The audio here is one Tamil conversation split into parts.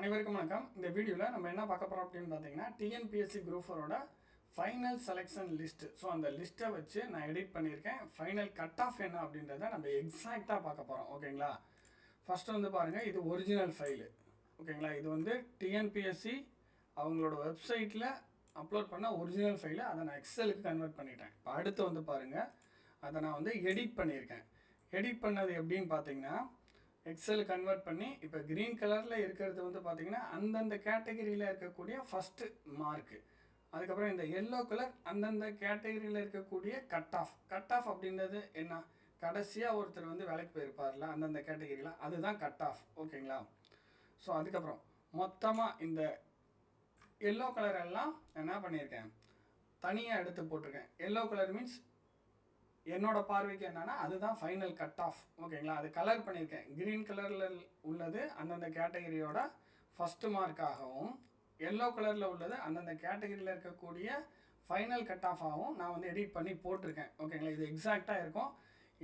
அனைவருக்கும் வணக்கம். இந்த வீடியோவில் நம்ம என்ன பார்க்க போகிறோம் அப்படின்னு பார்த்தீங்கன்னா டிஎன்பிஎஸ்சி குரூப் 4ஓட ஃபைனல் செலெக்ஷன் லிஸ்ட்டு. ஸோ அந்த லிஸ்ட்டை வச்சு நான் எடிட் பண்ணியிருக்கேன். ஃபைனல் கட் ஆஃப் என்ன அப்படின்றத நம்ம எக்ஸாக்டாக பார்க்க போகிறோம். ஓகேங்களா? ஃபஸ்ட்டு வந்து பாருங்கள், இது ஒரிஜினல் ஃபைலு. ஓகேங்களா? இது வந்து டிஎன்பிஎஸ்சி அவங்களோட வெப்சைட்டில் அப்லோட் பண்ண ஒரிஜினல் ஃபைலை அதை நான் எக்ஸலுக்கு கன்வெர்ட் பண்ணிட்டேன். இப்போ அடுத்து வந்து பாருங்கள், அதை நான் வந்து எடிட் பண்ணியிருக்கேன். எடிட் பண்ணது எப்படின்னு பார்த்தீங்கன்னா, எக்ஸல் கன்வெர்ட் பண்ணி இப்போ க்ரீன் கலரில் இருக்கிறது வந்து பார்த்திங்கன்னா அந்தந்த கேட்டகரியில் இருக்கக்கூடிய ஃபஸ்ட்டு மார்க்கு. அதுக்கப்புறம் இந்த எல்லோ கலர் அந்தந்த கேட்டகரியில் இருக்கக்கூடிய கட் ஆஃப் அப்படின்றது என்ன, கடைசியாக ஒருத்தர் வந்து வேலைக்கு போயிருப்பார்ல அந்தந்த கேட்டகரியில், அதுதான் கட் ஆஃப். ஓகேங்களா? ஸோ அதுக்கப்புறம் மொத்தமாக இந்த எல்லோ கலர் எல்லாம் என்ன பண்ணியிருக்கேன், தனியாக எடுத்து போட்டிருக்கேன். எல்லோ கலர் மீன்ஸ் என்னோட பார்வைக்கு என்னன்னா அதுதான் ஃபைனல் கட் ஆஃப். ஓகேங்களா? அது கலர் பண்ணியிருக்கேன். க்ரீன் கலரில் உள்ளது அந்தந்த கேட்டகரியோட ஃபஸ்ட்டு மார்க்காகவும், எல்லோ கலரில் உள்ளது அந்தந்த கேட்டகரியில் இருக்கக்கூடிய ஃபைனல் கட் ஆஃபாகவும் நான் வந்து எடிட் பண்ணி போட்டிருக்கேன். ஓகேங்களா? இது எக்ஸாக்டாக இருக்கும்.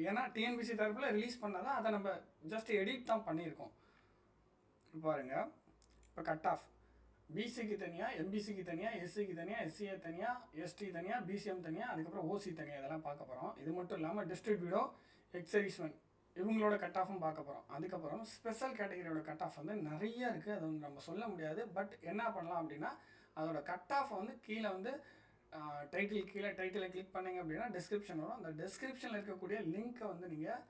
ஏன்னா டிஎன்பிசி தரப்பில் ரிலீஸ் பண்ணதான் அதை நம்ம ஜஸ்ட் எடிட் தான் பண்ணியிருக்கோம். பாருங்கள், இப்போ கட் ஆஃப் பிசிக்கு தனியாக, எம்பிசிக்கு தனியாக, எஸ்சிக்கு தனியாக, எஸ்சிஏ தனியாக, எஸ்டி தனியாக, பிசிஎம் தனியாக, அதுக்கப்புறம் ஓசி தனியாக, இதெல்லாம் பார்க்க போகிறோம். இது மட்டும் இல்லாமல் டிஸ்ட்ரிக்ட் வீடோ, எக்ஸைஸ்மெண்ட் இவங்களோட கட் ஆஃபும் பார்க்க போகிறோம். அதுக்கப்புறம் ஸ்பெஷல் கேட்டகரியோட கட் ஆஃப் வந்து நிறைய இருக்குது. அது வந்து நம்ம சொல்ல முடியாது. பட் என்ன பண்ணலாம் அப்படின்னா, அதோட கட் ஆஃப் வந்து கீழே வந்து டைட்டிலை கிளிக் பண்ணிங்க அப்படின்னா டிஸ்கிரிப்ஷன் வரும். அந்த டிஸ்கிரிப்ஷனில் இருக்கக்கூடிய லிங்க்கை வந்து நீங்கள்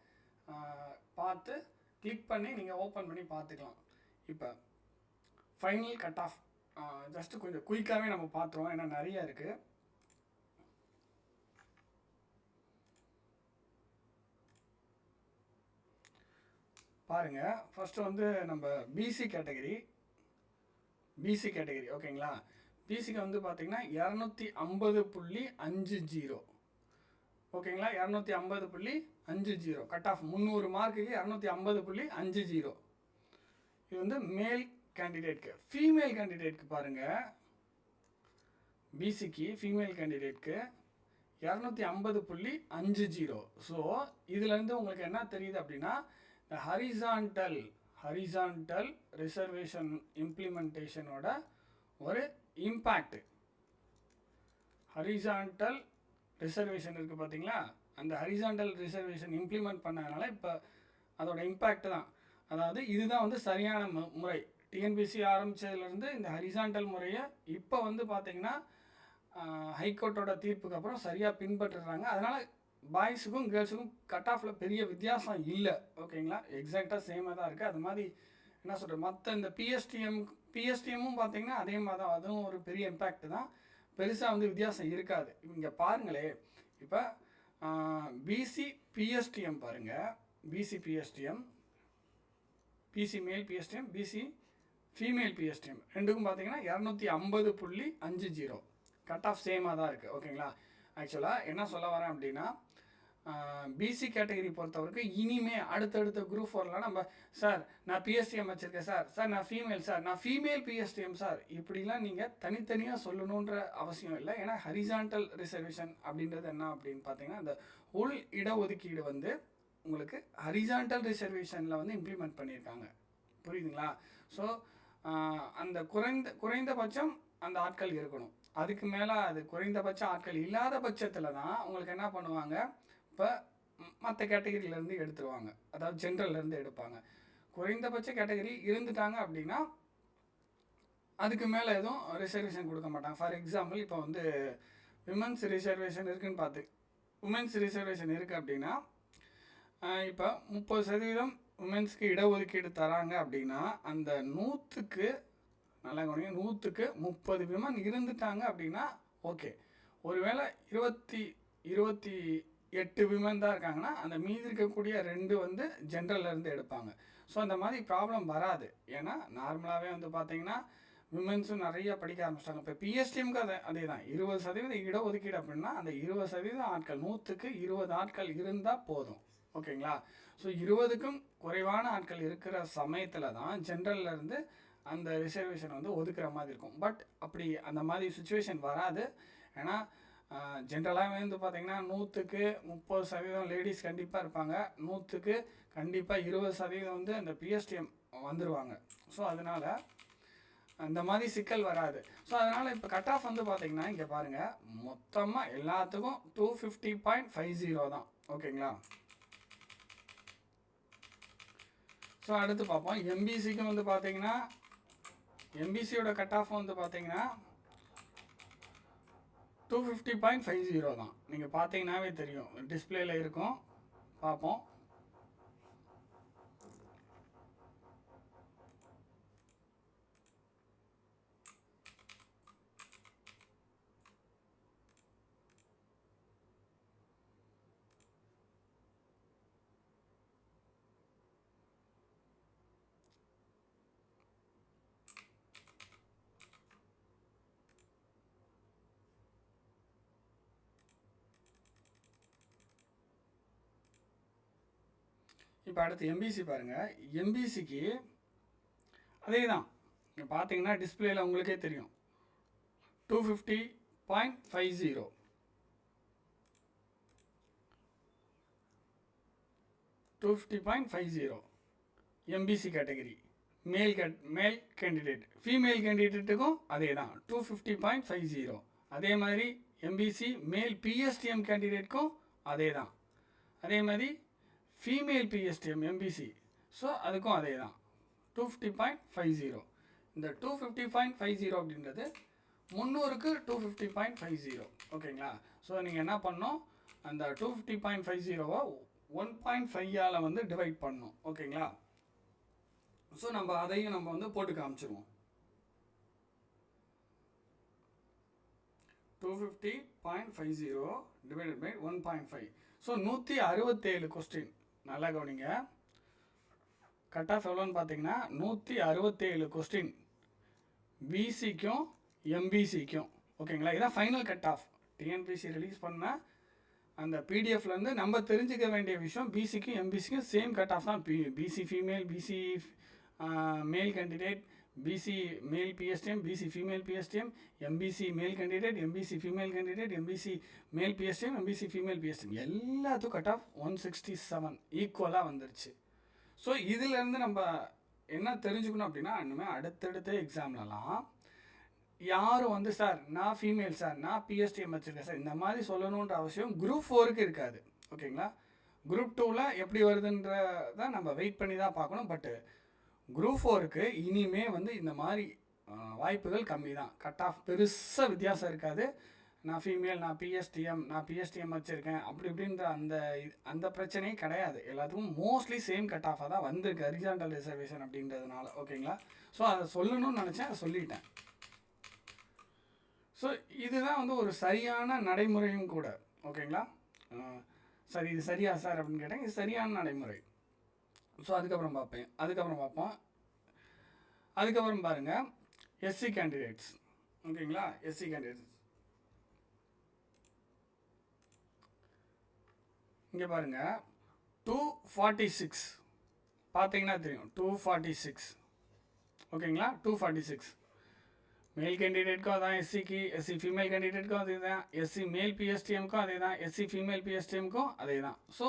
பார்த்து கிளிக் பண்ணி நீங்கள் ஓப்பன் பண்ணி பார்த்துக்கலாம். இப்போ ஃபைனல் கட் ஆஃப் ஜஸ்ட்டு கொஞ்சம் குயிக்காகவே நம்ம பார்த்துருவோம், ஏன்னா நிறைய இருக்குது. பாருங்கள், ஃபஸ்ட்டு வந்து நம்ம பிசி கேட்டகரி. ஓகேங்களா? பிசிக்கு வந்து பார்த்திங்கன்னா 250.50. ஓகேங்களா? 250.50 கட் ஆஃப் 300 மார்க்குக்கு 250.50. இது வந்து மேல் கேண்டிடேட்க்கு. ஃபீமேல் கேண்டிடேட்க்கு பாருங்கள், பிசிக்கு ஃபீமேல் கேண்டிடேட்க்கு 250.50. ஸோ இதுலேருந்து உங்களுக்கு என்ன தெரியுது அப்படின்னா, இந்த ஹரிசான்டல் ரிசர்வேஷன் இம்ப்ளிமெண்டேஷனோட ஒரு இம்பேக்ட். ஹரிசான்டல் ரிசர்வேஷன் இருக்குது பார்த்தீங்களா, அந்த ஹரிசான்டல் ரிசர்வேஷன் இம்ப்ளிமெண்ட் பண்ணதுனால இப்போ அதோட இம்பேக்ட் தான். அதாவது இதுதான் வந்து சரியான முறை. டிஎன்பிசி ஆரம்பித்ததுலேருந்து இந்த ஹரிசான்டல் முறையை இப்போ வந்து பார்த்திங்கன்னா ஹைகோர்ட்டோட தீர்ப்புக்கு அப்புறம் சரியாக பின்பற்றுறாங்க. அதனால் பாய்ஸுக்கும் கேர்ள்ஸுக்கும் கட் ஆஃபில் பெரிய வித்தியாசம் இல்லை. ஓகேங்களா? எக்ஸாக்டாக சேமாக தான் இருக்குது. அது மாதிரி என்ன சொல்கிறது, மற்ற இந்த பிஎஸ்டிஎம்மும் பார்த்திங்கன்னா அதே மாதிரி தான், அதுவும் ஒரு பெரிய இம்பேக்ட் தான். பெருசாக வந்து வித்தியாசம் இருக்காது. இங்கே பாருங்களே, இப்போ பிசி பிஎஸ்டிஎம் பாருங்கள், PC male PSTM, BC female PSTM ரெண்டுக்கும் பார்த்தீங்கன்னா 250.50 கட் ஆஃப் சேமாக தான் இருக்குது. ஓகேங்களா? ஆக்சுவலாக என்ன சொல்ல வரேன் அப்படின்னா, பிசி கேட்டகரி பொறுத்தவரைக்கும் இனிமேல் அடுத்தடுத்த குரூப் 4லாம் நம்ம சார் நான் பிஎஸ்டிஎம் வச்சுருக்கேன் சார் நான் ஃபீமேல் பிஎஸ்டிஎம் சார் இப்படிலாம் நீங்கள் தனித்தனியாக சொல்லணுன்ற அவசியம் இல்லை. ஏன்னா ஹரிசான்டல் ரிசர்வேஷன் அப்படின்றது என்ன அப்படின்னு பார்த்தீங்கன்னா, இந்த உள் இடஒதுக்கீடு வந்து உங்களுக்கு ஹரிசான்டல் ரிசர்வேஷனில் வந்து இம்ப்ளிமெண்ட் பண்ணியிருக்காங்க. புரியுதுங்களா? ஸோ அந்த குறைந்தபட்சம் அந்த ஆட்கள் இருக்கணும். அதுக்கு மேலே அது குறைந்தபட்ச ஆட்கள் இல்லாத பட்சத்தில் தான் உங்களுக்கு என்ன பண்ணுவாங்க, இப்போ மற்ற கேட்டகரியிலேருந்து எடுத்துருவாங்க, அதாவது ஜென்ரல்லேருந்து எடுப்பாங்க. குறைந்தபட்ச கேட்டகரி இருந்துட்டாங்க அப்படின்னா அதுக்கு மேலே எதுவும் ரிசர்வேஷன் கொடுக்க மாட்டாங்க. ஃபார் எக்ஸாம்பிள், இப்போ வந்து உமன்ஸ் ரிசர்வேஷன் இருக்குது அப்படின்னா, இப்போ 30% உமன்ஸ்க்கு இடஒதுக்கீடு தராங்க அப்படின்னா அந்த 100க்கு நல்லா கவனிங்க, 100க்கு 30 விமன் இருந்துட்டாங்க அப்படின்னா ஓகே. ஒருவேளை 28 விமன் தான் இருக்காங்கன்னா அந்த மீதி இருக்கக்கூடிய 2 வந்து ஜென்ரல்லேருந்து எடுப்பாங்க. ஸோ அந்த மாதிரி ப்ராப்ளம் வராது. ஏன்னா நார்மலாகவே வந்து பார்த்திங்கன்னா விமன்ஸும் நிறைய படிக்க ஆரம்பிச்சிட்டாங்க. இப்போ பிஎஸ்டிஎம்க்கு அதே தான். 20% இடஒதுக்கீடு அப்படின்னா அந்த 20% ஆட்கள், 100க்கு 20 ஆட்கள் இருந்தால் போதும். ஓகேங்களா? ஸோ 20க்கும் குறைவான ஆட்கள் இருக்கிற சமயத்தில் தான் ஜென்ரல்லேருந்து அந்த ரிசர்வேஷன் வந்து ஒதுக்குற மாதிரி இருக்கும். பட் அப்படி அந்த மாதிரி சுச்சுவேஷன் வராது. ஏன்னா ஜென்ரலாகவே வந்து பார்த்திங்கன்னா 100க்கு 30% லேடிஸ் கண்டிப்பாக இருப்பாங்க, 100க்கு கண்டிப்பாக 20% வந்து அந்த பிஎஸ்டிஎம் வந்துடுவாங்க. ஸோ அதனால் அந்த மாதிரி சிக்கல் வராது. ஸோ அதனால் இப்போ கட் ஆஃப் வந்து பார்த்தீங்கன்னா இங்கே பாருங்கள், மொத்தமாக எல்லாத்துக்கும் 250.50 தான். ஓகேங்களா? ஸோ அடுத்து பார்ப்போம். எம்பிசிக்கு வந்து பார்த்தீங்கன்னா எம்பிசியோட கட் ஆஃப் வந்து பார்த்தீங்கன்னா 250.50 தான். நீங்கள் பார்த்தீங்கன்னாவே தெரியும், டிஸ்பிளேல இருக்கும். பார்ப்போம். இப்போ அடுத்து எம்பிசி பாருங்கள். எம்பிசிக்கு அதே தான். நீங்கள் பார்த்தீங்கன்னா டிஸ்பிளேல உங்களுக்கே தெரியும் 250.50. 250.50 எம்பிசி கேட்டகரி. மேல் கேண்டிடேட், ஃபீமேல் கேண்டிடேட்டுக்கும் அதே தான் 250.50. அதே மாதிரி எம்பிசி மேல் பிஎஸ்டிஎம் கேண்டிடேட்க்கும் அதே தான். அதே மாதிரி ஃபீமேல் பிஎஸ்டிஎம் எம்பிசி, ஸோ அதுக்கும் அதே தான் 250.50. இந்த 250.50 அப்படின்றது 300க்கு 250.50. ஓகேங்களா? ஸோ நீங்கள் என்ன பண்ணணும், அந்த 250.50வை 1.5ஆல் வந்து டிவைட் பண்ணணும். ஓகேங்களா? ஸோ நம்ம அதையும் நம்ம வந்து போட்டு காமிச்சிருவோம். 250.50 டிவைடட் பை 1.5. So 167 question. நல்லா கவனிங்க. கட் ஆஃப் எவ்வளோன்னு பார்த்தீங்கன்னா 167 கொஸ்டின் பிசிக்கும் எம்பிசிக்கும். ஓகேங்களா? இதான் final cut off. TNPC release பண்ண அந்த பிடிஎஃப்லேருந்து நம்ம தெரிஞ்சுக்க வேண்டிய விஷயம், பிசிக்கும் எம்பிசிக்கும் சேம் கட் ஆஃப் தான். BC female, BC male candidate, BC male PSTM, BC female PSTM, MBC male candidate, MBC female candidate, MBC male PSTM, MBC female PSTM, எல்லாத்துக்கும் கட் ஆஃப் 167 ஈக்குவலாக வந்துருச்சு. ஸோ இதிலேருந்து நம்ம என்ன தெரிஞ்சுக்கணும் அப்படின்னா, இனிமேல் அடுத்தடுத்த எக்ஸாம்லலாம் யாரும் வந்து சார் நான் ஃபீமேல், சார் நான் பிஎஸ்டிஎம் வச்சுருக்கேன் சார், இந்த மாதிரி சொல்லணுன்ற அவசியம் குரூப் 4க்கு இருக்காது. ஓகேங்களா? குரூப் 2வில் எப்படி வருதுன்றதை நம்ம வெயிட் பண்ணி தான் பார்க்கணும். பட்டு குரூப் 4க்கு இனிமே வந்து இந்த மாதிரி வாய்ப்புகள் கம்மி தான். கட் ஆஃப் பெருசாக வித்தியாசம் இருக்காது. நான் ஃபீமேல், நான் பிஎஸ்டிஎம் வச்சுருக்கேன் அப்படி இப்படின்ற அந்த பிரச்சனையே கிடையாது. எல்லாத்துக்கும் மோஸ்ட்லி சேம் கட் ஆஃபாக தான் வந்திருக்கு, ஹரிசாண்டல் ரிசர்வேஷன் அப்படின்றதுனால. ஓகேங்களா? ஸோ அதை சொல்லணும்னு நினச்சேன், அதை சொல்லிட்டேன். ஸோ இதுதான் வந்து ஒரு சரியான நடைமுறையும் கூட. ஓகேங்களா? சரி, இது சரியா சார் அப்படின்னு கேட்டேன். இது சரியான நடைமுறை. ஸோ அதுக்கப்புறம் பார்ப்போம். அதுக்கப்புறம் பாருங்கள், எஸ்சி கேண்டிடேட்ஸ். ஓகேங்களா? எஸ்சி கேண்டிடேட்ஸ் இங்கே பாருங்கள், 246 பார்த்தீங்கன்னா தெரியும், 246. ஓகேங்களா? 246 மேல் கேண்டிடேட்க்கும் அதான், எஸ்சிக்கு எஸ்சி ஃபீமேல் கேண்டிடேட்க்கும் அதே தான், எஸ்சி மேல் பிஎஸ்டிஎம்க்கும் அதே தான், எஸ்சி ஃபீமேல் பிஎஸ்டிஎம்க்கும் அதே தான். ஸோ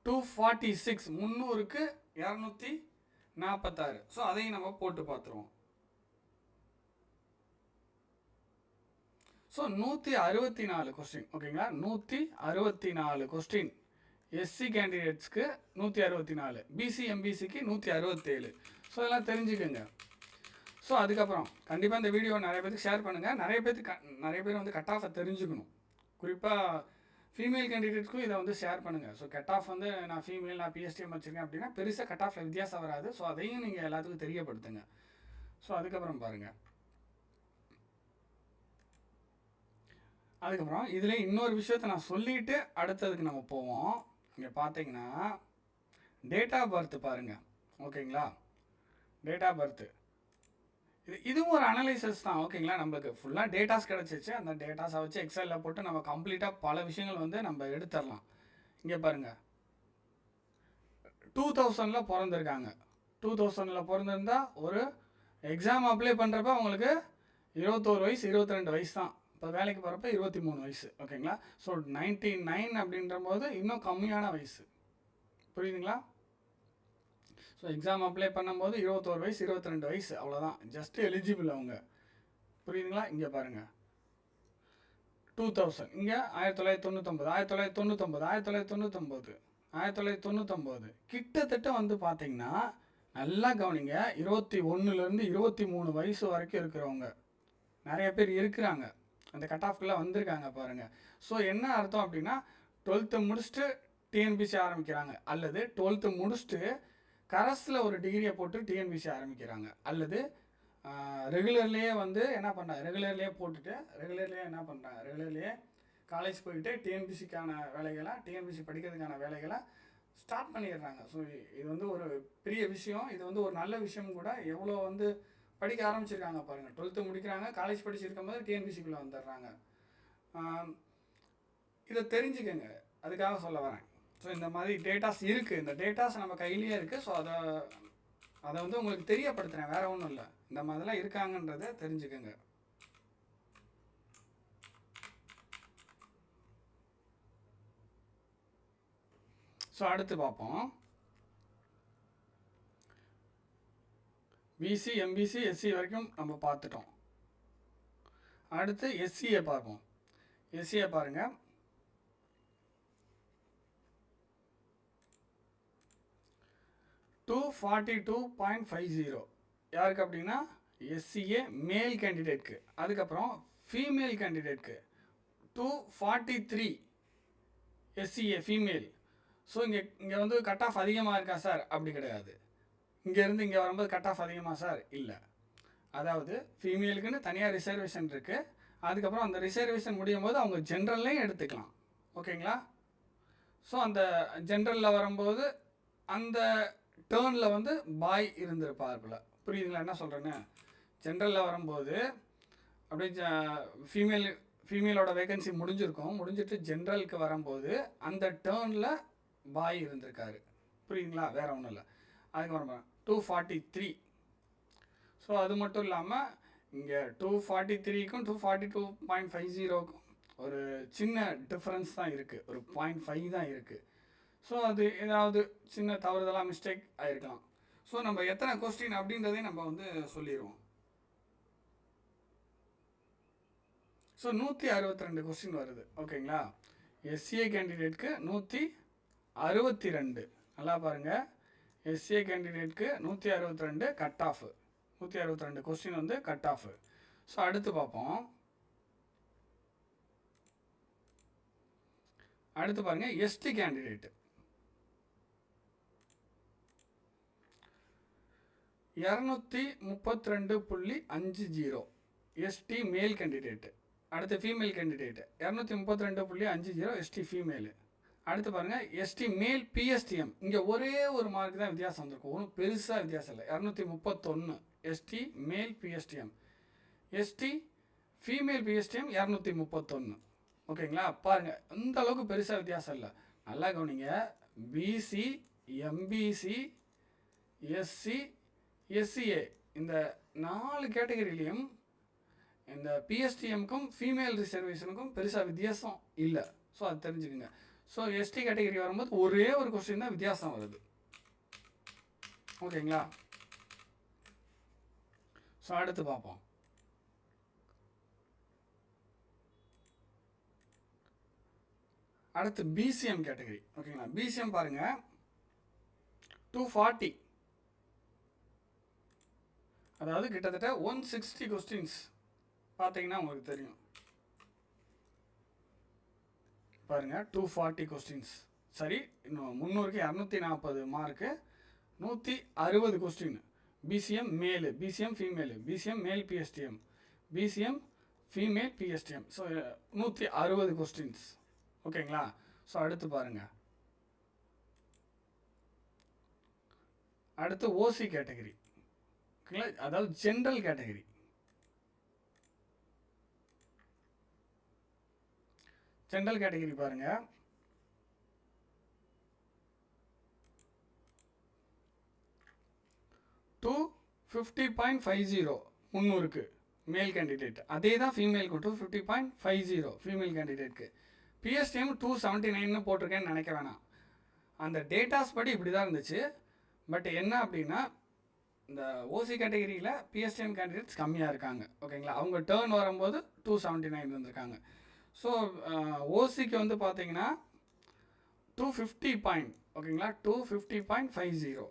246 300க்கு 246. ஸோ அதையும் நம்ம போட்டு பார்த்துருவோம். So 164 question. ஓகேங்களா? 164 கொஸ்டின் எஸ்சி கேண்டிடேட்ஸ்க்கு 164, பிசி எம்பிசிக்கு 167. ஸோ இதெல்லாம் தெரிஞ்சுக்கோங்க. ஸோ அதுக்கப்புறம் கண்டிப்பாக இந்த வீடியோ நிறைய பேருக்கு ஷேர் பண்ணுங்கள். நிறைய பேர் வந்து கட் ஆஃபை தெரிஞ்சுக்கணும். குறிப்பாக ஃபீமேல் கேண்டிடேட்ஸ்க்கும் இதை வந்து ஷேர் பண்ணுங்கள். ஸோ கட் ஆஃப் வந்து நான் ஃபீமேல், நான் பிஎஸ்டிஎம் வச்சுருக்கேன் அப்படின்னா பெருசாக கட் ஆஃபில் வித்தியாசம் வராது. ஸோ அதையும் நீங்கள் எல்லாத்துக்கும் தெரியப்படுத்துங்க. ஸோ அதுக்கப்புறம் பாருங்கள், அதுக்கப்புறம் இதில் இன்னொரு விஷயத்தை நான் சொல்லிவிட்டு அடுத்ததுக்கு நம்ம போவோம். இங்கே பார்த்தீங்கன்னா டேட் ஆஃப் பர்த் பாருங்கள். ஓகேங்களா? டேட் ஆஃப் பர்த்து இதுவும் ஒரு அனலைசஸ் தான். ஓகேங்களா? நம்மளுக்கு ஃபுல்லாக டேட்டாஸ் கிடச்சிச்சு. அந்த டேட்டாஸை வச்சு எக்ஸலில் போட்டு நம்ம கம்ப்ளீட்டாக பல விஷயங்கள் வந்து நம்ம எடுத்துடலாம். இங்கே பாருங்கள், 2000 பிறந்திருக்காங்க. 2000 பிறந்திருந்தால் ஒரு எக்ஸாம் அப்ளை பண்ணுறப்ப அவங்களுக்கு 21 வயசு 22 வயசு தான். இப்போ வேலைக்கு போகிறப்ப 23 வயசு. ஓகேங்களா? ஸோ 99 அப்படின்ற போது இன்னும் கம்மியான வயசு. புரியுதுங்களா? ஸோ எக்ஸாம் அப்ளை பண்ணும்போது 21 வயசு 22 வயசு அவ்வளோதான், ஜஸ்ட் எலிஜிபிள் அவங்க. புரியுதுங்களா? இங்கே பாருங்கள் 2000, இங்கே 1999, 1999, 1999, 1999, கிட்டத்தட்ட வந்து பார்த்தீங்கன்னா நல்லா கவனிங்க, 21லேருந்து 23 வயசு வரைக்கும் இருக்கிறவங்க நிறைய பேர் இருக்கிறாங்க, அந்த கட் ஆஃப்குள்ளே வந்திருக்காங்க பாருங்கள். ஸோ என்ன அர்த்தம் அப்படின்னா 12th முடிச்சுட்டு டிஎன்பிசி ஆரம்பிக்கிறாங்க, அல்லது 12th முடிச்சுட்டு கரஸில் ஒரு டிகிரியை போட்டு டிஎன்பிசி ஆரம்பிக்கிறாங்க, அல்லது ரெகுலர்லேயே வந்து என்ன பண்ணுறாங்க, ரெகுலர்லேயே போட்டுட்டு ரெகுலர்லேயே என்ன பண்ணுறாங்க, ரெகுலர்லேயே காலேஜ் போயிட்டு டிஎன்பிசிக்கான வேலைகளை, டிஎன்பிசி படிக்கிறதுக்கான வேலைகளை ஸ்டார்ட் பண்ணிடுறாங்க. ஸோ இது வந்து ஒரு பெரிய விஷயம், இது வந்து ஒரு நல்ல விஷயம் கூட. எவ்வளோ வந்து படிக்க ஆரம்பிச்சிருக்காங்க பாருங்கள், 12th முடிக்கிறாங்க, காலேஜ் படிச்சிருக்கும் போது டிஎன்பிசிக்குள்ளே வந்துடுறாங்க. இதை தெரிஞ்சுக்கங்க, அதுக்காக சொல்ல வரேன். ஸோ இந்த மாதிரி டேட்டாஸ் இருக்குது, இந்த டேட்டாஸ் நம்ம கையிலேயே இருக்குது. ஸோ அதை வந்து உங்களுக்கு தெரியப்படுத்துகிறேன், வேறு ஒன்றும் இல்லை. இந்த மாதிரிலாம் இருக்காங்கன்றதை தெரிஞ்சுக்கங்க. ஸோ அடுத்து பார்ப்போம், பிசி எம்பிசி எஸ்சி வரைக்கும் நம்ம பார்த்துட்டோம். அடுத்து எஸ்சியை பார்ப்போம். எஸ்சியை பாருங்கள், $242.50 யாருக்கு அப்படின்னா எஸ்சிஏ மேல் கேண்டிடேட்க்கு. அதுக்கப்புறம் ஃபீமேல் கேண்டிடேட்க்கு 243 எஸ்சிஏ ஃபீமேல். ஸோ இங்கே வந்து கட் ஆஃப் அதிகமாக இருக்கா சார்? அப்படி கிடையாது. இங்கேருந்து இங்கே வரும்போது கட் ஆஃப் அதிகமாக சார்? இல்லை. அதாவது ஃபீமேலுக்குன்னு தனியாக ரிசர்வேஷன் இருக்குது. அதுக்கப்புறம் அந்த ரிசர்வேஷன் முடியும் போது அவங்க ஜென்ரல்லையும் எடுத்துக்கலாம். ஓகேங்களா? ஸோ அந்த ஜென்ரலில் வரும்போது அந்த டேர்னில் வந்து பாய் இருந்திருப்பார்ல. புரியுதுங்களா என்ன சொல்கிறேன்னு? ஜென்ரலில் வரும்போது அப்படியே ஃபீமேலோட வேகன்சி முடிஞ்சிட்டு ஜென்ரலுக்கு வரும்போது அந்த டேர்னில் பாய் இருந்திருக்காரு. புரியுதுங்களா? வேறு ஒன்றும் இல்லை. அதுக்கப்புறம் 243. ஸோ அது மட்டும் இல்லாமல் இங்கே 243க்கும் 242.50க்கும் ஒரு சின்ன டிஃப்ரென்ஸ் தான் இருக்குது, ஒரு 0.5 தான் இருக்குது. ஸோ அது ஏதாவது சின்ன தவறுதலாக மிஸ்டேக் ஆகிருக்கலாம். ஸோ நம்ம எத்தனை கொஸ்டின் அப்படின்றதையும் நம்ம வந்து சொல்லிடுவோம். ஸோ 162 கொஸ்டின் வருது. ஓகேங்களா? எஸ்சிஏ கேண்டிடேட்க்கு 162. நல்லா பாருங்கள், எஸ்சிஏ கேண்டிடேட்க்கு 162 கட் ஆஃப், 162 கொஸ்டின் வந்து கட் ஆஃப். ஸோ அடுத்து பார்ப்போம். அடுத்து பாருங்கள், எஸ்டி கேண்டிடேட்டு 232.50 எஸ்டி மேல் கேண்டிடேட்டு. அடுத்து ஃபீமேல் கேண்டிடேட்டு 232.50 எஸ்டி ஃபீமேலு. அடுத்து பாருங்கள், எஸ்டி மேல் பிஎஸ்டிஎம். இங்கே ஒரே ஒரு மார்க் தான் வித்தியாசம் வந்திருக்கும், ஒன்றும் பெருசாக வித்தியாசம் இல்லை. 231 எஸ்டி மேல் பிஎஸ்டிஎம். ST female PSTM 231. ஓகேங்களா? பாருங்கள், இந்த அளவுக்கு பெருசாக வித்தியாசம் இல்லை. நல்லா கவனிங்க, பிசி எம்பிசி எஸ்சி எஸ்சிஏ இந்த 4 கேட்டகரியிலையும் இந்த பிஎஸ்டிஎம்க்கும் ஃபீமேல் ரிசர்வேஷனுக்கும் பெருசாக வித்தியாசம் இல்லை. ஸோ அது தெரிஞ்சுக்கோங்க. ஸோ எஸ்டி கேட்டகரி வரும்போது ஒரே ஒரு கொஸ்டின் தான் வித்தியாசம் வருது. ஓகேங்களா? ஸோ அடுத்து பார்ப்போம். அடுத்து பிசிஎம் கேட்டகரி. ஓகேங்களா? பிசிஎம் பாருங்கள், 240, அதாவது கிட்டத்தட்ட 160 கொஸ்டின்ஸ் பார்த்தீங்கன்னா உங்களுக்கு தெரியும். பாருங்கள், 240 கொஸ்டின்ஸ். சரி, இன்னும் 300க்கு 240 mark, 160 question. PCM male, PCM female, PCM male PSTM, PCM female PSTM. So 160 questions. ஓகேங்களா? ஸோ அடுத்து பாருங்கள், அடுத்து ஓசி கேட்டகரி. ஓகேங்களா? அதாவது ஜென்ரல் கேட்டகரி. ஜென்ரல் கேட்டகரி பாருங்கள், 250.50 300க்கு மேல் கேண்டிடேட். அதே தான் ஃபீமேலுக்கு 250.50 ஃபீமேல் கேண்டிடேட்க்கு. பிஎஸ்டிஎம் 279ன்னு போட்டிருக்கேன்னு நினைக்க வேணாம். அந்த டேட்டாஸ் படி இப்படி தான் இருந்துச்சு. பட் என்ன அப்படின்னா இந்த ஓசி கேட்டகரியில் பிஎஸ்டிஎம் கேண்டிடேட்ஸ் கம்மியாக இருக்காங்க. ஓகேங்களா, அவங்க டேர்ன் வரும்போது 279 வந்திருக்காங்க. ஸோ ஓசிக்கு வந்து பார்த்தீங்கன்னா 250 பாயிண்ட். ஓகேங்களா, 250.50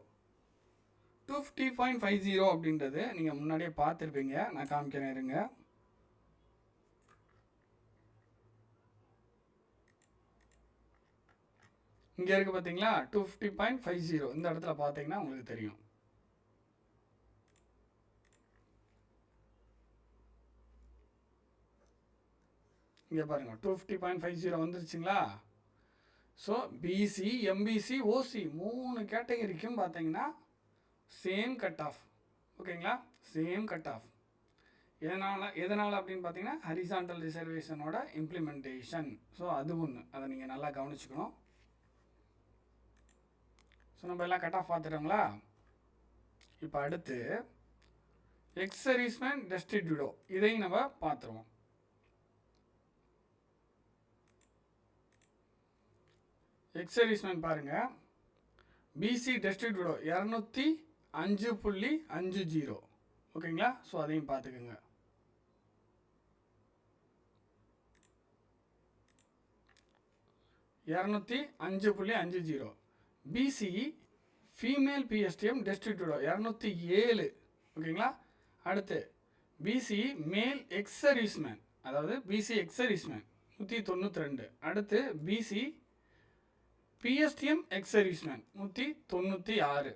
250.50 அப்படின்றது நீங்கள் முன்னாடியே பார்த்துருப்பீங்க. நான் காமிக்கிறேன் இருங்க. இங்கே இருக்குது பார்த்தீங்களா, 250.50. இந்த இடத்துல பார்த்தீங்கன்னா உங்களுக்கு தெரியும். இங்கே பாருங்கள் 250.50 வந்துருச்சுங்களா. ஸோ பிசி, எம்பிசி, ஓசி 3 கேட்டகரிக்கும் பார்த்தீங்கன்னா சேம் கட் ஆஃப். ஓகேங்களா, சேம் கட் ஆஃப். எதனால் அப்படின்னு பார்த்தீங்கன்னா ஹரிசாண்டல் ரிசர்வேஷனோட இம்ப்ளிமெண்டேஷன். ஸோ அது ஒன்று, அதை நீங்கள் நல்லா கவனிச்சுக்கணும். ஸோ நம்ம எல்லாம் கட் ஆஃப் பார்த்துட்டோங்களா. இப்போ அடுத்து எக்ஸ் சர்வீஸ்மேன் டெஸ்டிடியூடோ, இதையும் நம்ம பார்த்துருவோம். எக்ஸ் சர்வீஸ்மேன் பாருங்கள், பிசி டெஸ்டிடியூடோ 205.50. ஓகேங்களா, ஸோ அதையும் பார்த்துக்குங்க. $205.50. BC female PSTM destitute widow 207. ஓகேங்களா, அடுத்து பிசி மேல் எக்ஸ் சர்வீஸ்மேன், அதாவது பிசி எக்ஸ் சர்வீஸ்மேன் 192. அடுத்து பிசி பிஎஸ்டிஎம் எக்ஸ் சர்வீஸ்மேன் 196.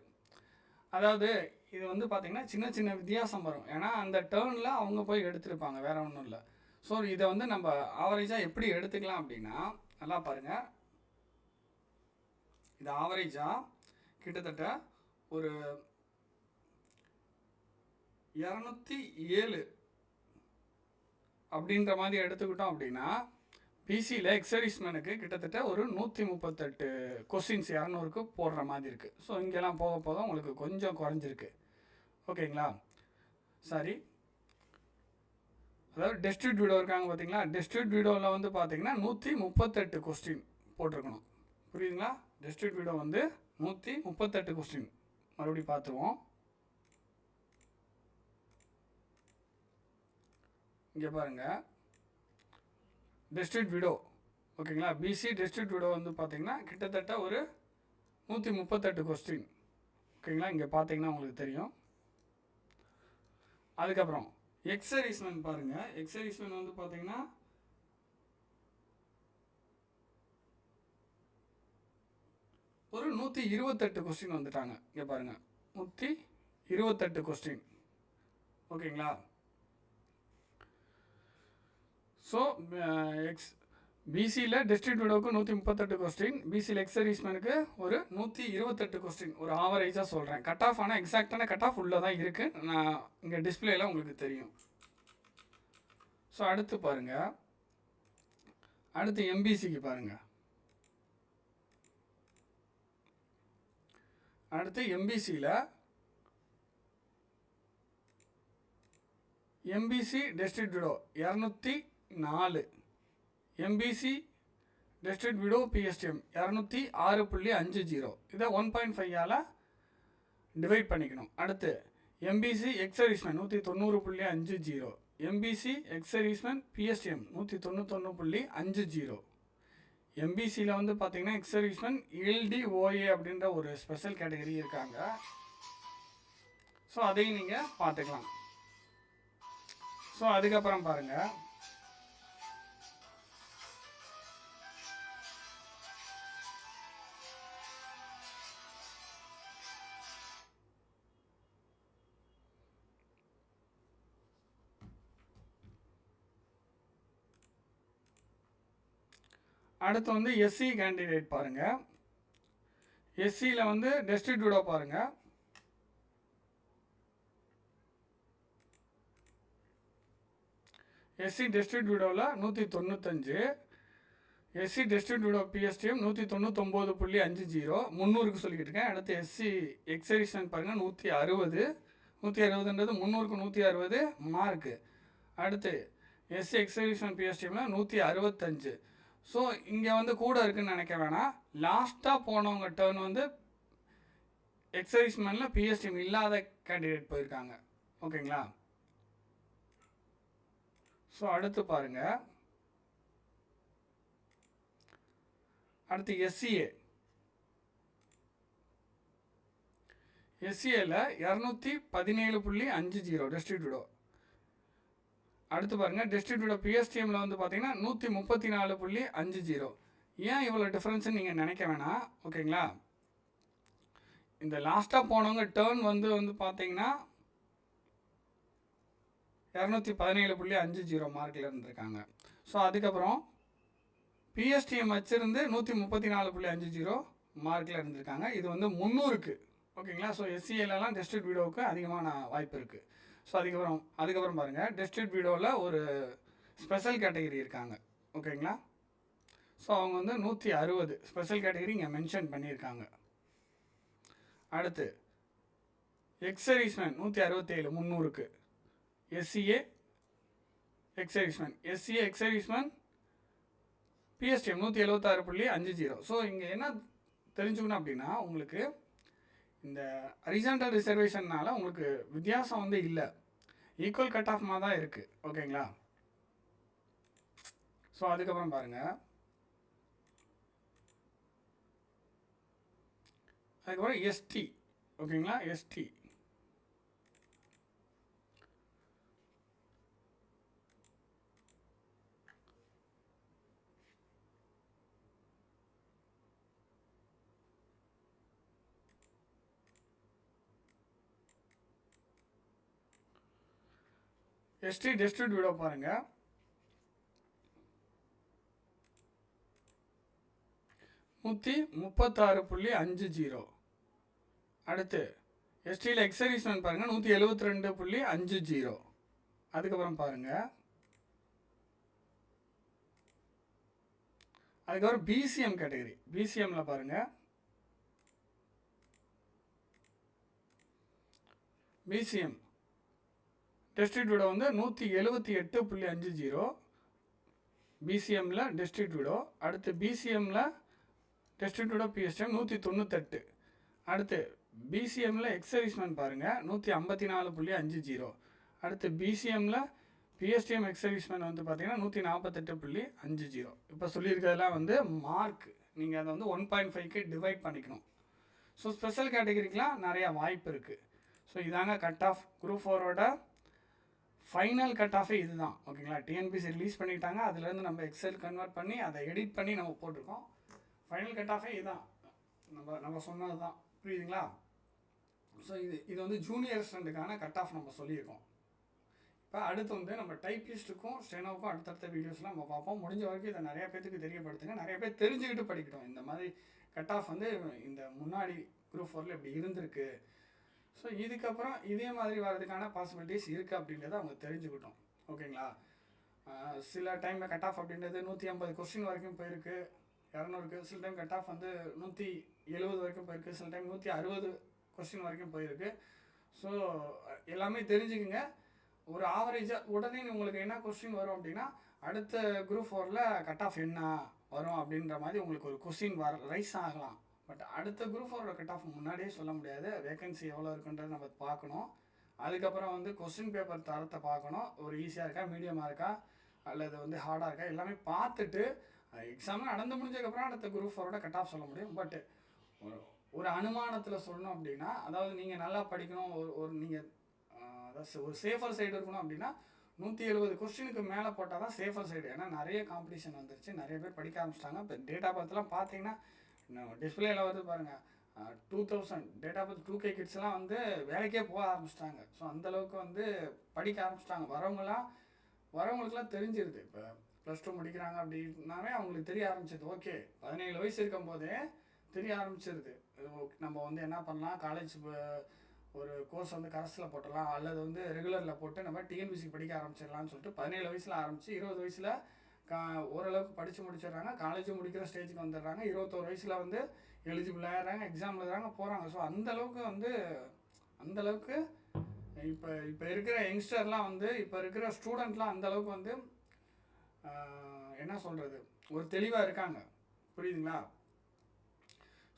அதாவது இது வந்து பார்த்திங்கன்னா சின்ன சின்ன வித்தியாசம் வரும். ஏன்னா அந்த டேர்னில் அவங்க போய் எடுத்துருப்பாங்க, வேறு ஒன்றும் இல்லை. ஸோ இதை வந்து நம்ம ஆவரேஜாக எப்படி எடுத்துக்கலாம் அப்படின்னா, நல்லா பாருங்கள். இது ஆவரேஜாக கிட்டத்தட்ட ஒரு 207 அப்படின்ற மாதிரி எடுத்துக்கிட்டோம் அப்படின்னா, பிசியில் எக்ஸ் சர்வீஸ்மேனுக்கு கிட்டத்தட்ட ஒரு 138 கொஸ்டின்ஸ் 200க்கு போடுற மாதிரி இருக்குது. ஸோ இங்கெல்லாம் போக போக உங்களுக்கு கொஞ்சம் குறைஞ்சிருக்கு. ஓகேங்களா, சரி. அதாவது டெஸ்டிடியூடோ இருக்காங்க பார்த்தீங்களா, டெஸ்டிடியூடோவில் வந்து பார்த்தீங்கன்னா 138 கொஸ்டின் போட்டிருக்கணும். புரியுதுங்களா, டெஸ்டிடியூடோ வந்து 138 கொஸ்டின். மறுபடியும் பார்த்துருவோம். இங்கே பாருங்கள், டெஸ்டிடியூடோ. ஓகேங்களா, பிசி டெஸ்டிடியூடோ வந்து பார்த்தீங்கன்னா கிட்டத்தட்ட ஒரு 138 கொஸ்டின். ஓகேங்களா, இங்கே பார்த்தீங்கன்னா உங்களுக்கு தெரியும். அதுக்கப்புறம் எக்ஸ் சர்வீஸ்மேன் பாருங்கள், எக்ஸ் சர்வீஸ்மேன் வந்து பார்த்தீங்கன்னா ஒரு 128 கொஸ்டின் வந்துட்டாங்க. இங்கே பாருங்கள், 128 கொஸ்டின். ஓகேங்களா, ஸோ பிசியில் டெஸ்டிடியூடோவுக்கு 138 கொஸ்டின், பிசியில் எக்ஸ் சர்வீஸ்மேனுக்கு ஒரு 128 கொஸ்டின். ஒரு ஆவரேஜாக சொல்கிறேன். கட் ஆஃப் ஆனால் எக்ஸாக்டான கட் ஆஃப் உள்ளே தான் இருக்குது. நான் இங்கே டிஸ்பிளேயில் உங்களுக்கு தெரியும். ஸோ அடுத்து பாருங்கள், அடுத்து எம்பிசிக்கு பாருங்கள். அடுத்து எம்பிசியில் MBC destitute widow 204. MBC destitute widow PSTM 206.50. இதை 1.5ஆல் டிவைட் பண்ணிக்கணும். அடுத்து MBC ex serviceman 190.50. MBC ex serviceman PSTM 191.50. எம்பிசியில் வந்து பார்த்தீங்கன்னா எக்ஸ் சர்வீஸ்மேன் எல்டிஓஏ அப்படின்ற ஒரு ஸ்பெஷல் கேட்டகரி இருக்காங்க. ஸோ அதையும் நீங்கள் பார்த்துக்கலாம். ஸோ அதுக்கப்புறம் பாருங்கள், அடுத்து வந்து எஸ்சி கேண்டிடேட் பாருங்கள். எஸ்சியில் வந்து டெஸ்டிடியூடோ பாருங்கள். எஸ்சி டெஸ்டிடியூடோவில் 195. SC destitute widow PSTM 199.50. 300க்கு சொல்லிக்கிட்டு இருக்கேன். அடுத்து எஸ்சி எக்ஸ் சர்வீஸ்மேன் பாருங்கள் 160. 160ன்றது 300க்கு 160 மார்க்கு. அடுத்து எஸ்சி எக்ஸ் சர்வீஸ்மேன் பிஎஸ்டிஎம்மில் 165. ஸோ இங்கே வந்து கூட இருக்குதுன்னு நினைக்க வேணாம். லாஸ்ட்டாக போனவங்க டேர்ன் வந்து எக்ஸர்வீஸ்மேனில் பிஎஸ்டிஎம் இல்லாத கேண்டிடேட் போயிருக்காங்க. ஓகேங்களா? ஸோ அடுத்து பாருங்கள், அடுத்து எஸ்சிஏல 217.50 டிஸ்ட்ரிக்ட் விடோ. அடுத்து பாருங்கள், டிஸ்ட்ரிக்ட் விடோ பிஎஸ்டிஎம்மில் வந்து பார்த்தீங்கன்னா 134.50. ஏன் இவ்வளோ டிஃப்ரென்ஸ்ன்னு நீங்கள் நினைக்க வேணாம். ஓகேங்களா? இந்த லாஸ்ட்டாக போனவங்க டேர்ன் வந்து பார்த்தீங்கன்னா 217.50 மார்க்கில் இருந்திருக்காங்க. ஸோ அதுக்கப்புறம் பிஎஸ்டிஎம் வச்சுருந்து 134.50 மார்க்கில் இருந்திருக்காங்க. இது வந்து 300க்கு. ஓகேங்களா? ஸோ எஸ்சிஏலலாம் டிஸ்ட்ரிக்ட் வீடியோவுக்கு அதிகமான வாய்ப்பு இருக்குது. ஸோ அதுக்கப்புறம் பாருங்கள், டிஸ்ட்ரிக்ட் வீடியோவில் ஒரு ஸ்பெஷல் கேட்டகரி இருக்காங்க. ஓகேங்களா? ஸோ அவங்க வந்து 160 ஸ்பெஷல் கேட்டகரி இங்கே மென்ஷன் பண்ணியிருக்காங்க. அடுத்து எக்ஸர்வீஸ்மேன் 167 300க்கு. SCA ex serviceman PSTM 176.50. ஸோ இங்கே என்ன தெரிஞ்சுக்கணும் அப்படின்னா, உங்களுக்கு இந்த ஹரிசான்டல் ரிசர்வேஷன்னால் உங்களுக்கு வித்தியாசம் வந்து இல்லை, ஈக்குவல் கட் ஆஃப் மாதிரி தான் இருக்குது. ஓகேங்களா? ஸோ அதுக்கப்புறம் பாருங்கள், அதுக்கப்புறம் எஸ்டி. ஓகேங்களா? எஸ்டி டிஸ்ட்ரிக்ட் வீடியோ பாருங்கள், 136.50. அடுத்து எஸ்டியில் எக்ஸர்வீஸ்மேன் பாருங்கள் 172.50. அதுக்கப்புறம் பாருங்கள், அதுக்கப்புறம் பிசிஎம் கேட்டகரி. பிசிஎம்மில் பாருங்கள், பிசிஎம் டிஸ்ட்ரிக்ட் விடோ வந்து 178.50 பிசிஎம்மில் டிஸ்ட்ரிக்ட் விடோ. அடுத்து பிசிஎம்மில் டிஸ்ட்ரிக்ட் விடோ பிஎஸ்டிஎம் 198. அடுத்து பிசிஎம்மில் எக்ஸர்வீஸ்மேன் பாருங்கள் 154.50. அடுத்து பிசிஎம்மில் பிஎஸ்டிஎம் எக்ஸர்வீஸ்மேன் வந்து பார்த்தீங்கன்னா 148.50. இப்போ சொல்லியிருக்கிறதுலாம் வந்து மார்க், நீங்கள் அதை வந்து 1.5க்கு டிவைட் பண்ணிக்கணும். ஸோ ஸ்பெஷல் கேட்டகரிக்கெலாம் நிறையா வாய்ப்பு இருக்குது. ஸோ இதாங்க கட் ஆஃப் குரூப் 4ஓட ஃபைனல் கட் ஆஃபே இது தான். ஓகேங்களா? டிஎன்பிசி ரிலீஸ் பண்ணிட்டாங்க, அதுலேருந்து நம்ம எக்ஸல் கன்வெர்ட் பண்ணி அதை எடிட் பண்ணி நம்ம போட்டிருக்கோம். ஃபைனல் கட் ஆஃபே இதுதான், நம்ம சொன்னது தான். புரியுதுங்களா? ஸோ இது வந்து ஜூனியர் ஸ்டூடெண்ட்டுக்கான கட் ஆஃப் நம்ம சொல்லியிருக்கோம். இப்போ அடுத்து வந்து நம்ம டைப்பிஸ்ட்டுக்கும் ஸ்டெனோவுக்கும் அடுத்தடுத்த வீடியோஸ்லாம் நம்ம பார்ப்போம். முடிஞ்ச வரைக்கும் இதை நிறைய பேருக்கு தெரியப்படுத்துங்க, நிறைய பேர் தெரிஞ்சுக்கிட்டு படிக்கட்டும். இந்த மாதிரி கட் ஆஃப் வந்து இந்த முன்னாடி குரூப் 4ல் இப்படி இருந்திருக்கு, ஸோ இதுக்கப்புறம் இதே மாதிரி வர்றதுக்கான பாசிபிலிட்டிஸ் இருக்குது அப்படின்றத அவங்க தெரிஞ்சுக்கிட்டோம். ஓகேங்களா? சில டைமில் கட் ஆஃப் அப்படின்றது 150 கொஸ்டின் வரைக்கும் போயிருக்கு, 200க்கு. சில டைம் கட் ஆஃப் வந்து 170 வரைக்கும் போயிருக்கு, சில டைம் 160 கொஸ்டின் வரைக்கும் போயிருக்கு. ஸோ எல்லாமே தெரிஞ்சுக்குங்க. ஒரு ஆவரேஜாக உடனே உங்களுக்கு என்ன கொஸ்டின் வரும் அப்படின்னா, அடுத்த குரூப் 4ல் கட் ஆஃப் என்ன வரும் அப்படின்ற மாதிரி உங்களுக்கு ஒரு கொஸ்டின் ரைஸ் ஆகலாம். பட் அடுத்த குரூப் 4ஓட கட் ஆஃப் முன்னாடியே சொல்ல முடியாது. வேகன்சி எவ்வளோ இருக்குன்றது நம்ம பார்க்கணும். அதுக்கப்புறம் வந்து கொஸ்டின் பேப்பர் தரத்தை பார்க்கணும். ஒரு ஈஸியாக இருக்கா, மீடியமாக இருக்கா, அல்லது வந்து ஹார்டாக இருக்கா, எல்லாமே பார்த்துட்டு எக்ஸாம் நடந்து முடிஞ்சதுக்கப்புறம் அடுத்த குரூப் 4ஓட கட் ஆஃப் சொல்ல முடியும். பட் ஒரு அனுமானத்தில் சொல்லணும் அப்படின்னா, அதாவது நீங்கள் நல்லா படிக்கணும், ஒரு நீங்கள் அதாவது ஒரு சேஃபர் சைடு இருக்கணும் அப்படின்னா 170 கொஸ்டினுக்கு மேலே போட்டால் தான் சேஃபர் சைடு. ஏன்னா நிறைய காம்படிஷன் வந்துருச்சு, நிறைய பேர் படிக்க ஆரம்பிச்சிட்டாங்க. இப்போ டேட்டா பர்த்லாம் பார்த்தீங்கன்னா டிஸ்பிளேல வந்து பாருங்கள் 2000 டேட்டா பர்த் 2K கிட்ஸ்லாம் வந்து வேலைக்கே போக ஆரம்பிச்சிட்டாங்க. ஸோ அந்தளவுக்கு வந்து படிக்க ஆரம்பிச்சிட்டாங்க. வரவங்களுக்குலாம் தெரிஞ்சிருது. இப்போ +2 முடிக்கிறாங்க அப்படின்னாவே அவங்களுக்கு தெரிய ஆரம்பிச்சிது. ஓகே, 17 வயசு இருக்கும் போதே தெரிய ஆரம்பிச்சிருது. நம்ம வந்து என்ன பண்ணலாம், காலேஜ் ஒரு கோர்ஸ் வந்து கரஸில் போட்டலாம், அல்லது வந்து ரெகுலரில் போட்டு நம்ம டிஎன்பிசி படிக்க ஆரம்பிச்சிடலாம்னு சொல்லிட்டு 17 வயசில் ஆரம்பித்து 20 வயசில் ஓரளவுக்கு படித்து முடிச்சிடுறாங்க. காலேஜும் முடிக்கிற ஸ்டேஜுக்கு வந்துடுறாங்க. 21 வயசில் வந்து எலிஜிபிள் ஆகிடுறாங்க, எக்ஸாம் எழுதுறாங்க, போகிறாங்க. ஸோ அந்தளவுக்கு இப்போ இருக்கிற யங்ஸ்டர்லாம் வந்து இப்போ இருக்கிற ஸ்டூடெண்ட்லாம் அந்தளவுக்கு வந்து என்ன சொல்கிறது, ஒரு தெளிவாக இருக்காங்க. புரியுதுங்களா?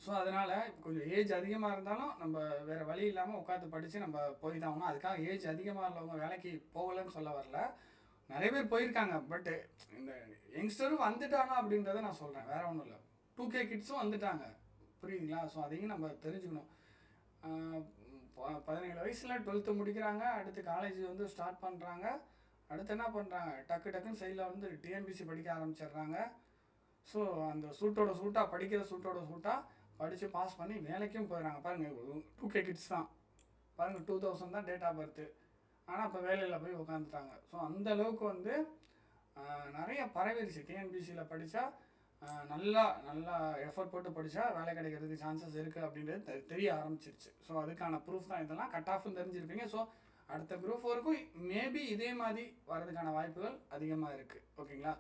ஸோ அதனால் இப்போ கொஞ்சம் ஏஜ் அதிகமாக இருந்தாலும் நம்ம வேறு வழி இல்லாமல் உட்காந்து படித்து நம்ம போய் தான் ஆகணும். அதுக்காக ஏஜ் அதிகமாக உள்ளவங்க வேலைக்கு போகலன்னு சொல்ல வரல, நிறைய பேர் போயிருக்காங்க. பட்டு இந்த யங்ஸ்டரும் வந்துட்டாங்க அப்படின்றத நான் சொல்கிறேன், வேறு ஒன்றும் இல்லை. 2K கிட்ஸும் வந்துட்டாங்க, புரியுதுங்களா? ஸோ அதையும் நம்ம தெரிஞ்சுக்கணும். 17 வயசில் 12th முடிக்கிறாங்க, அடுத்து காலேஜ் வந்து ஸ்டார்ட் பண்ணுறாங்க, அடுத்து என்ன பண்ணுறாங்க, டக்குன்னு சைடில் வந்து டிஎன்பிசி படிக்க ஆரம்பிச்சிடுறாங்க. ஸோ அந்த சூட்டாக படிக்கிற சூட்டாக படித்து பாஸ் பண்ணி வேலைக்கும் போயிடறாங்க. பாருங்கள், 2K கிட்ஸ் தான், பாருங்கள் 2000 தான் டேட் ஆஃப் பர்த்து, ஆனால் இப்போ வேலையில் போய் உட்காந்துட்டாங்க. ஸோ அந்த அளவுக்கு வந்து நிறைய பரவிடுச்சு. டிஎன்பிசியில் படித்தா நல்லா எஃபர்ட் போட்டு படித்தா வேலை கிடைக்கிறதுக்கு சான்சஸ் இருக்குது அப்படின்றது தெரிய ஆரம்பிச்சிருச்சு. ஸோ அதுக்கான ப்ரூஃப் தான் இதெல்லாம். கட் ஆஃப்னு தெரிஞ்சிருப்பீங்க. ஸோ அடுத்த குரூப் 4க்கும் மேபி இதே மாதிரி வரதுக்கான வாய்ப்புகள் அதிகமாக இருக்குது. ஓகேங்களா?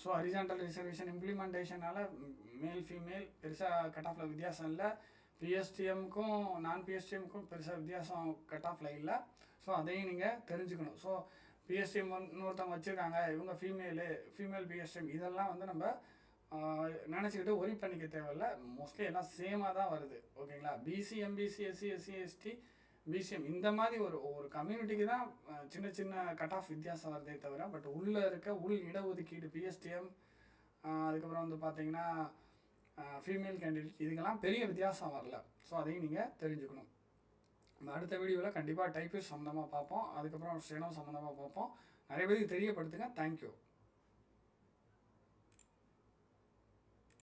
So horizontal reservation இம்ப்ளிமெண்டேஷனால் male female பெருசாக கட் ஆஃபில் வித்தியாசம் இல்லை. பிஎஸ்டிஎம்க்கும் நான் பிஎஸ்டிஎம்க்கும் பெருசாக வித்தியாசம் கட் ஆஃபில் இல்லை. ஸோ அதையும் நீங்கள் தெரிஞ்சுக்கணும். ஸோ பிஎஸ்டிஎம் இன்னொருத்தவங்க வச்சுருக்காங்க, இவங்க ஃபீமேல் பிஎஸ்டிஎம், இதெல்லாம் வந்து நம்ம நினச்சிக்கிட்டு ஒரி பண்ணிக்க தேவையில்லை. மோஸ்ட்லி எல்லாம் சேமாக தான் வருது. ஓகேங்களா? BC, MBC, SC, ST, PCM, இந்த மாதிரி ஒரு கம்யூனிட்டிக்கு தான் சின்ன கட் ஆஃப் வித்தியாசம் வருதே தவிர, பட் உள்ளே இருக்க இடஒதுக்கீடு பிஎஸ்டிஎம், அதுக்கப்புறம் வந்து பார்த்தீங்கன்னா ஃபீமேல் கேண்டிடேட், இதுக்கெல்லாம் பெரிய வித்தியாசம் வரல. ஸோ அதையும் நீங்கள் தெரிஞ்சுக்கணும். அடுத்த வீடியோவில் கண்டிப்பாக டைப்பிஸ்ட் சம்மந்தமாக பார்ப்போம், அதுக்கப்புறம் ஸ்டெனோ சம்மந்தமாக பார்ப்போம். நிறைய பேருக்கு தெரியப்படுத்துங்க. தேங்க்யூ.